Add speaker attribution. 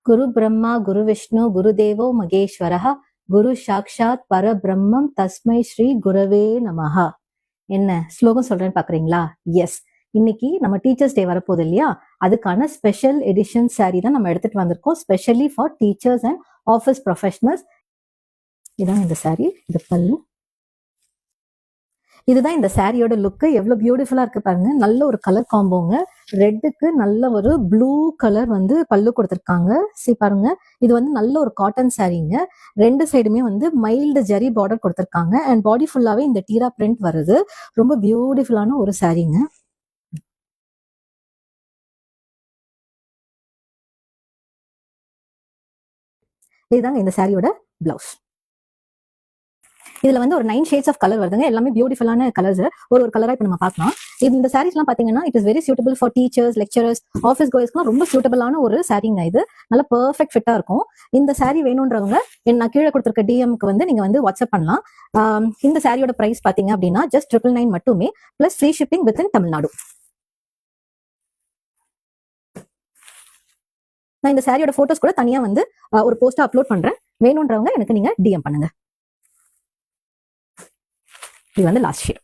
Speaker 1: குரு பிரம்மா குரு விஷ்ணு குரு தேவோ மகேஸ்வரஹ குரு சாக்ஷாத் பரபிரம்மம் தஸ்மை ஸ்ரீ குரவே நமஹா. என்ன ஸ்லோகம் சொல்றேன்னு பாக்குறீங்களா? எஸ், இன்னைக்கு நம்ம டீச்சர்ஸ் டே வரப்போகுது இல்லையா, அதுக்கான ஸ்பெஷல் எடிஷன் சாரி தான் நம்ம எடுத்துட்டு வந்திருக்கோம், specially for teachers and office professionals. இதான் இந்த சாரி, இது பல்லு. இதுதான் இந்த சாரியோட லுக்கு. எவ்வளவு பியூட்டிஃபுல்லா இருக்கு பாருங்க. நல்ல ஒரு கலர் காம்போங்க. ரெட்டுக்கு நல்ல ஒரு ப்ளூ கலர் வந்து பல்லு கொடுத்துருக்காங்க. சரி பாருங்க, இது வந்து நல்ல ஒரு காட்டன் சாரீங்க. ரெண்டு சைடுமே வந்து மைல்டு ஜரி பார்டர் கொடுத்துருக்காங்க அண்ட் பாடி ஃபுல்லாவே இந்த டீரா பிரிண்ட் வருது. ரொம்ப பியூட்டிஃபுல்லான ஒரு சாரீங்க. இதுதாங்க இந்த சாரியோட பிளவுஸ். இதுல வந்து ஒரு 9 ஷேட்ஸ் ஆஃப் கலர் வருதுங்க. எல்லாமே பியூட்டிஃபுல்லான கலர்ஸ். ஒரு கலரா இப்ப நம்ம பார்க்கலாம். இந்த சாரீஸ் எல்லாம் பாத்தீங்கன்னா it is very suitable for teachers, lecturers, office கோயர்ஸ்க்குலாம் ரொம்ப சூட்டபிளான ஒரு சாரீங்க. இது நல்ல பெர்ஃபெக்ட் ஃபிட்டா இருக்கும். இந்த சாரீ வேணும்ன்றவங்க நான் கீழே கொடுத்துருக்க டிஎம்க்கு வந்து நீங்க வந்து வாட்ஸ்அப் பண்ணலாம். இந்த சாரியோட பிரைஸ் பாத்தீங்க அப்படின்னா ஜஸ்ட் 999 மட்டுமே, plus free shipping with in Tamil Nadu. நான் இந்த சாரியோட போட்டோஸ் கூட தனியா வந்து ஒரு போஸ்டா அப்லோட் பண்றேன். வேணும்ன்றவங்க எனக்கு நீங்க டிஎம் பண்ணுங்க. இது வந்து லாஸ்ட் ஷேட்.